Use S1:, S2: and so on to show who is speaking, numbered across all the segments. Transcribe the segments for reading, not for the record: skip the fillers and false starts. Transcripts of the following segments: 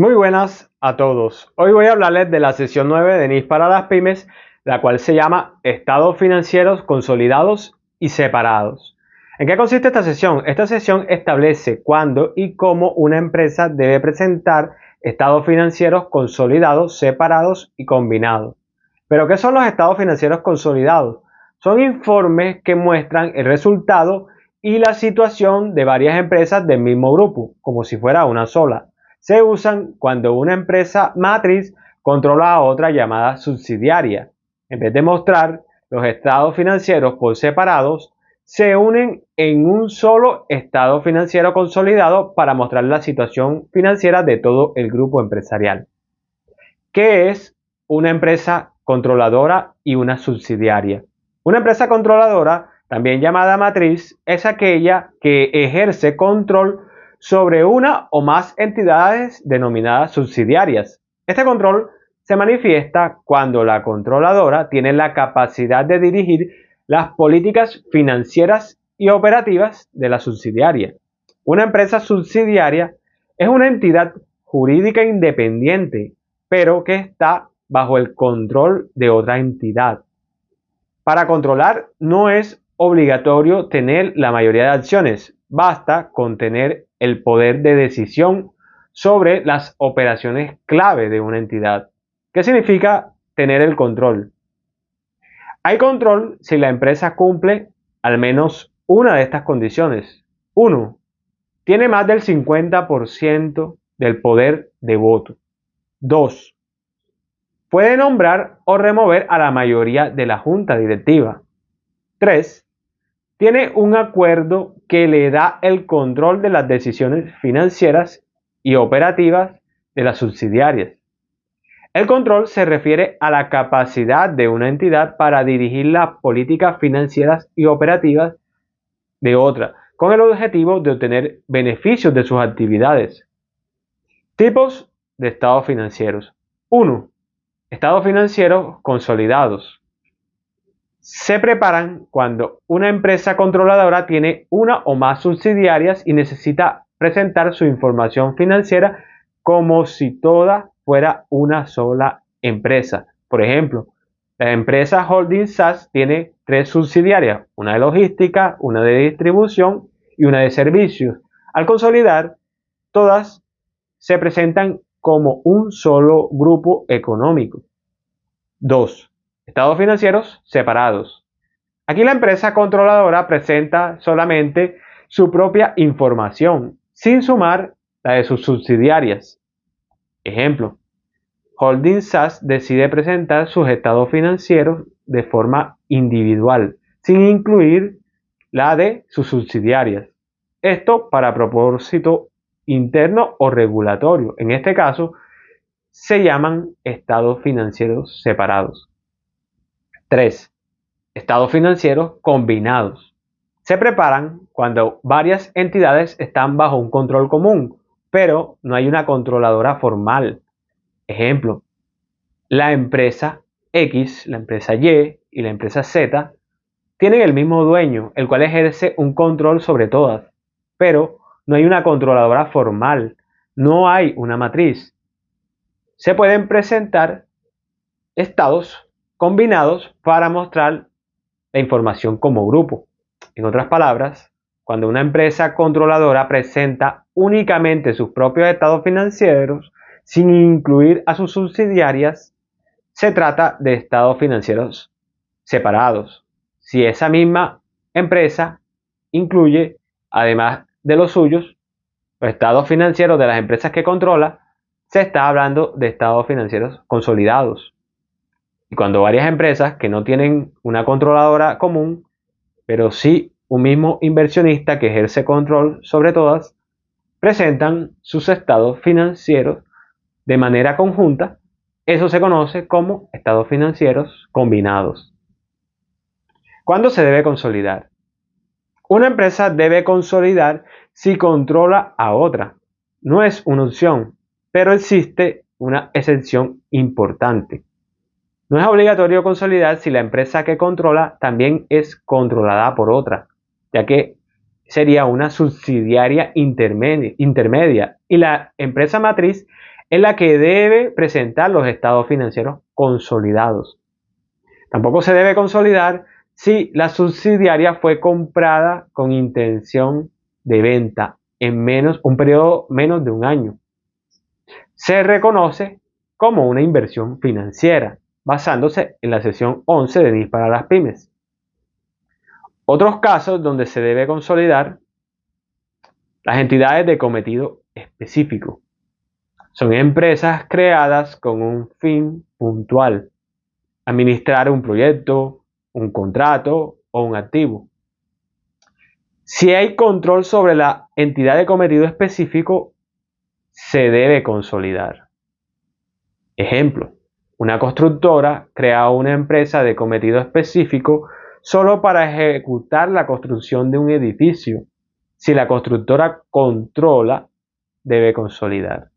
S1: Muy buenas a todos. Hoy voy a hablarles de la sesión 9 de NIF para las pymes, la cual se llama Estados financieros consolidados y separados. ¿En qué consiste esta sesión? Esta sesión establece cuándo y cómo una empresa debe presentar estados financieros consolidados, separados y combinados. ¿Pero qué son los estados financieros consolidados? Son informes que muestran el resultado y la situación de varias empresas del mismo grupo, como si fuera una sola. Se usan cuando una empresa matriz controla a otra llamada subsidiaria. En vez de mostrar los estados financieros por separados, se unen en un solo estado financiero consolidado para mostrar la situación financiera de todo el grupo empresarial. ¿Qué es una empresa controladora y una subsidiaria? Una empresa controladora, también llamada matriz, es aquella que ejerce control sobre una o más entidades denominadas subsidiarias. Este control se manifiesta cuando la controladora tiene la capacidad de dirigir las políticas financieras y operativas de la subsidiaria. Una empresa subsidiaria es una entidad jurídica independiente, pero que está bajo el control de otra entidad. Para controlar no es obligatorio tener la mayoría de acciones, basta con tener el poder de decisión sobre las operaciones clave de una entidad. ¿Qué significa tener el control? Hay control si la empresa cumple al menos una de estas condiciones. 1. Tiene más del 50% del poder de voto. 2. Puede nombrar o remover a la mayoría de la junta directiva. 3. Tiene un acuerdo que le da el control de las decisiones financieras y operativas de las subsidiarias. El control se refiere a la capacidad de una entidad para dirigir las políticas financieras y operativas de otra, con el objetivo de obtener beneficios de sus actividades. Tipos de estados financieros. 1. Estados financieros consolidados. Se preparan cuando una empresa controladora tiene una o más subsidiarias y necesita presentar su información financiera como si toda fuera una sola empresa. Por ejemplo, la empresa Holding SAS tiene 3 subsidiarias, una de logística, una de distribución y una de servicios. Al consolidar, todas se presentan como un solo grupo económico. 2. Estados financieros separados. Aquí la empresa controladora presenta solamente su propia información, sin sumar la de sus subsidiarias. Ejemplo, Holding SAS decide presentar sus estados financieros de forma individual, sin incluir la de sus subsidiarias. Esto para propósito interno o regulatorio. En este caso, se llaman estados financieros separados. 3. Estados financieros combinados. Se preparan cuando varias entidades están bajo un control común, pero no hay una controladora formal. Ejemplo, la empresa X, la empresa Y y la empresa Z tienen el mismo dueño, el cual ejerce un control sobre todas, pero no hay una controladora formal, no hay una matriz. Se pueden presentar estados combinados para mostrar la información como grupo. En otras palabras, cuando una empresa controladora presenta únicamente sus propios estados financieros sin incluir a sus subsidiarias, se trata de estados financieros separados. Si esa misma empresa incluye, además de los suyos, los estados financieros de las empresas que controla, se está hablando de estados financieros consolidados. Y cuando varias empresas que no tienen una controladora común, pero sí un mismo inversionista que ejerce control sobre todas, presentan sus estados financieros de manera conjunta, eso se conoce como estados financieros combinados. ¿Cuándo se debe consolidar? Una empresa debe consolidar si controla a otra. No es una opción, pero existe una excepción importante. No es obligatorio consolidar si la empresa que controla también es controlada por otra, ya que sería una subsidiaria intermedia y la empresa matriz es la que debe presentar los estados financieros consolidados. Tampoco se debe consolidar si la subsidiaria fue comprada con intención de venta en un periodo menos de un año. Se reconoce como una inversión financiera, basándose en la sección 11 de NIS para las pymes. Otros casos donde se debe consolidar: las entidades de cometido específico. Son empresas creadas con un fin puntual: administrar un proyecto, un contrato o un activo. Si hay control sobre la entidad de cometido específico, se debe consolidar. Ejemplo: una constructora crea una empresa de cometido específico solo para ejecutar la construcción de un edificio. Si la constructora controla, debe consolidar.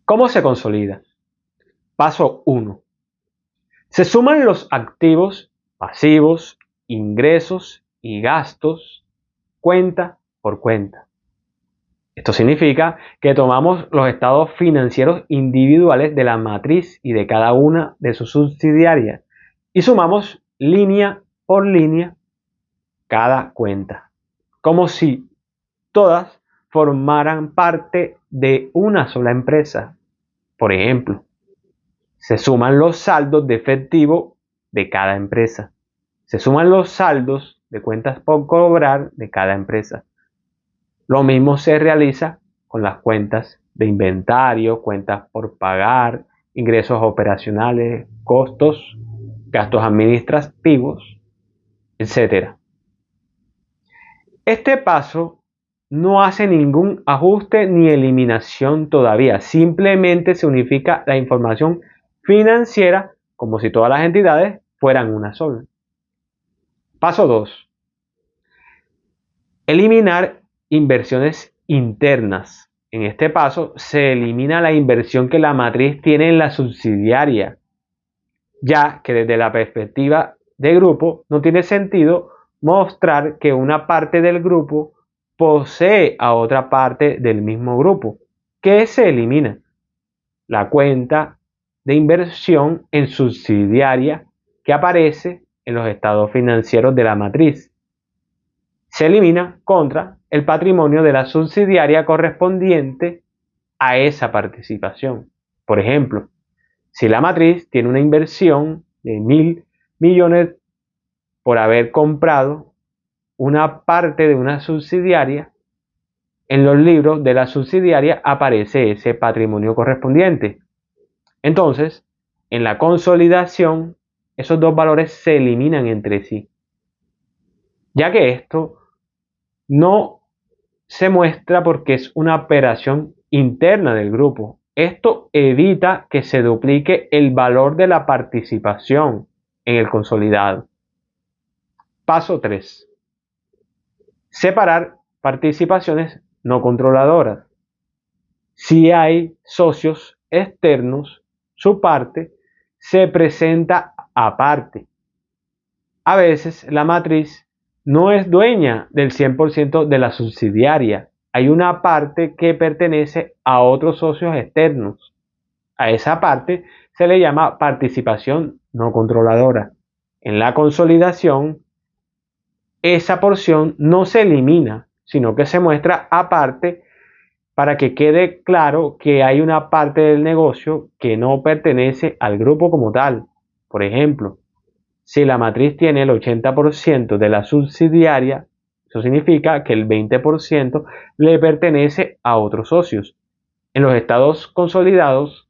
S1: ¿Cómo se consolida? Paso 1. Se suman los activos, pasivos, ingresos y gastos cuenta por cuenta. Esto significa que tomamos los estados financieros individuales de la matriz y de cada una de sus subsidiarias y sumamos línea por línea cada cuenta, como si todas formaran parte de una sola empresa. Por ejemplo, se suman los saldos de efectivo de cada empresa. Se suman los saldos de cuentas por cobrar de cada empresa. Lo mismo se realiza con las cuentas de inventario, cuentas por pagar, ingresos operacionales, costos, gastos administrativos, etc. Este paso no hace ningún ajuste ni eliminación todavía, simplemente se unifica la información financiera como si todas las entidades fueran una sola. Paso 2. Eliminar inversiones internas. En este paso se elimina la inversión que la matriz tiene en la subsidiaria, ya que desde la perspectiva de grupo no tiene sentido mostrar que una parte del grupo posee a otra parte del mismo grupo. ¿Qué se elimina? La cuenta de inversión en subsidiaria que aparece en los estados financieros de la matriz. Se elimina contra el patrimonio de la subsidiaria correspondiente a esa participación. Por ejemplo, si la matriz tiene una inversión de 1.000 millones por haber comprado una parte de una subsidiaria, en los libros de la subsidiaria aparece ese patrimonio correspondiente. Entonces, en la consolidación, esos dos valores se eliminan entre sí, ya que esto no se muestra porque es una operación interna del grupo. Esto evita que se duplique el valor de la participación en el consolidado. Paso 3. Separar participaciones no controladoras. Si hay socios externos, su parte se presenta aparte. A veces la matriz no es dueña del 100% de la subsidiaria. Hay una parte que pertenece a otros socios externos. A esa parte se le llama participación no controladora. En la consolidación, esa porción no se elimina, sino que se muestra aparte para que quede claro que hay una parte del negocio que no pertenece al grupo como tal. Por ejemplo, si la matriz tiene el 80% de la subsidiaria, eso significa que el 20% le pertenece a otros socios. En los estados consolidados,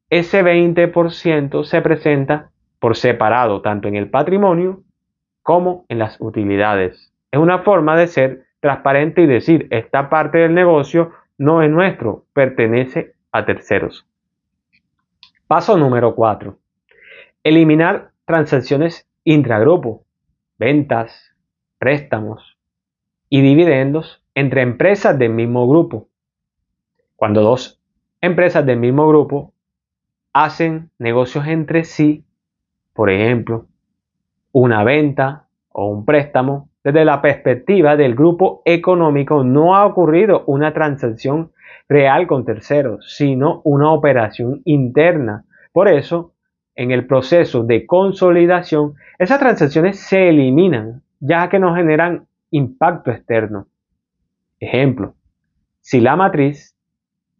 S1: ese 20% se presenta por separado, tanto en el patrimonio como en las utilidades. Es una forma de ser transparente y decir: esta parte del negocio no es nuestro, pertenece a terceros. Paso número 4. Eliminar transacciones intragrupo, ventas, préstamos y dividendos entre empresas del mismo grupo. Cuando dos empresas del mismo grupo hacen negocios entre sí, por ejemplo, una venta o un préstamo, Desde la perspectiva del grupo económico, no ha ocurrido una transacción real con terceros, sino una operación interna. Por eso, en el proceso de consolidación, esas transacciones se eliminan, ya que no generan impacto externo. Ejemplo, si la matriz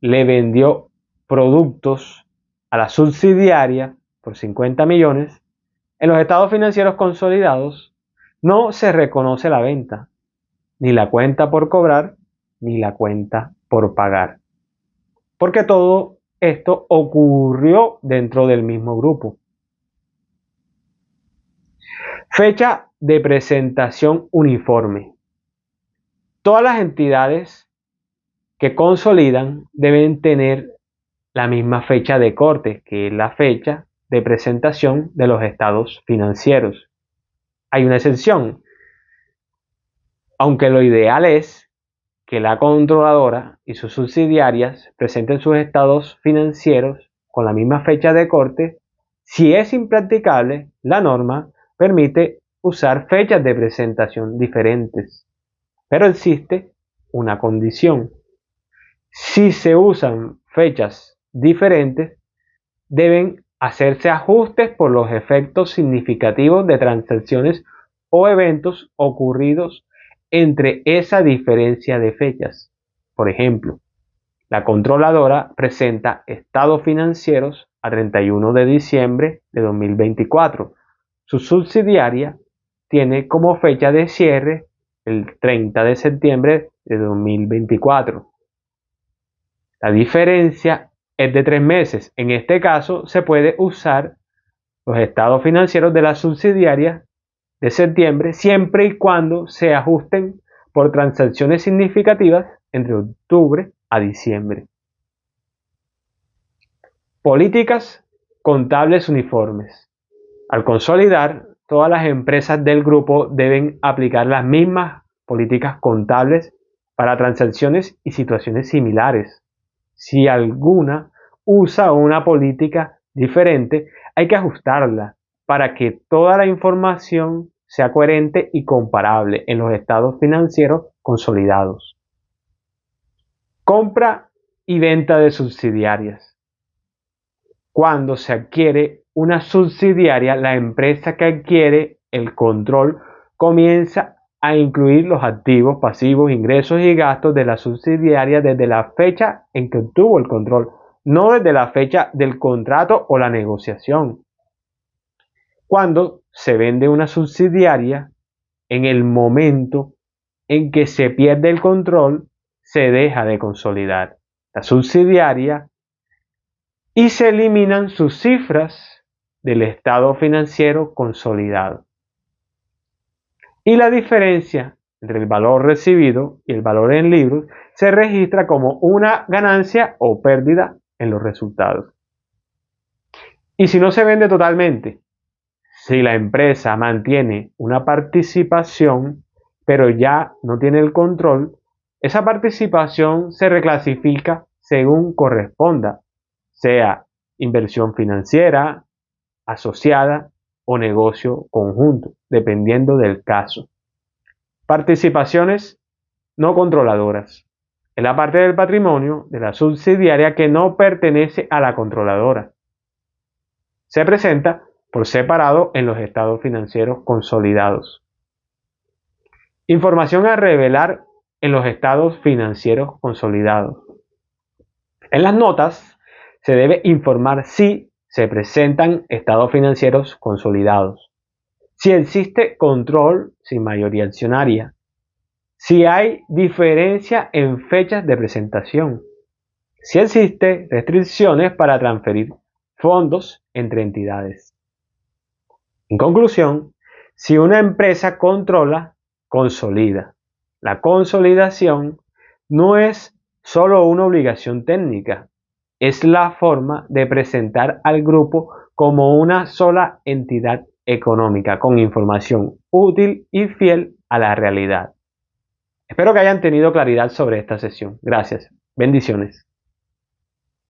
S1: le vendió productos a la subsidiaria por 50 millones, en los estados financieros consolidados no se reconoce la venta, ni la cuenta por cobrar, ni la cuenta por pagar, porque todo esto ocurrió dentro del mismo grupo. Fecha de presentación uniforme. Todas las entidades que consolidan deben tener la misma fecha de corte, que es la fecha de presentación de los estados financieros. Hay una excepción, aunque lo ideal es que la controladora y sus subsidiarias presenten sus estados financieros con la misma fecha de corte. Si es impracticable, la norma permite usar fechas de presentación diferentes, pero existe una condición. Si se usan fechas diferentes, deben hacerse ajustes por los efectos significativos de transacciones o eventos ocurridos entre esa diferencia de fechas. Por ejemplo, la controladora presenta estados financieros a 31 de diciembre de 2024. Su subsidiaria tiene como fecha de cierre el 30 de septiembre de 2024. La diferencia es de 3 meses. En este caso, se puede usar los estados financieros de la subsidiaria de septiembre siempre y cuando se ajusten por transacciones significativas entre octubre a diciembre. Políticas contables uniformes. Al consolidar, todas las empresas del grupo deben aplicar las mismas políticas contables para transacciones y situaciones similares. Si alguna usa una política diferente, hay que ajustarla para que toda la información sea coherente y comparable en los estados financieros consolidados. Compra y venta de subsidiarias. Cuando se adquiere una subsidiaria, la empresa que adquiere el control comienza a incluir los activos, pasivos, ingresos y gastos de la subsidiaria desde la fecha en que obtuvo el control, no desde la fecha del contrato o la negociación. Cuando se vende una subsidiaria, en el momento en que se pierde el control, se deja de consolidar la subsidiaria y se eliminan sus cifras del estado financiero consolidado. Y la diferencia entre el valor recibido y el valor en libros se registra como una ganancia o pérdida en los resultados. Y si no se vende totalmente, si la empresa mantiene una participación, pero ya no tiene el control, esa participación se reclasifica según corresponda, sea inversión financiera, asociada o negocio conjunto, dependiendo del caso. Participaciones no controladoras. Es la parte del patrimonio de la subsidiaria que no pertenece a la controladora. Se presenta por separado en los estados financieros consolidados. Información a revelar en los estados financieros consolidados. En las notas se debe informar si se presentan estados financieros consolidados, si existe control sin mayoría accionaria, si hay diferencia en fechas de presentación, si existe restricciones para transferir fondos entre entidades. En conclusión, si una empresa controla, consolida. La consolidación no es solo una obligación técnica, es la forma de presentar al grupo como una sola entidad económica con información útil y fiel a la realidad. Espero que hayan tenido claridad sobre esta sesión. Gracias. Bendiciones.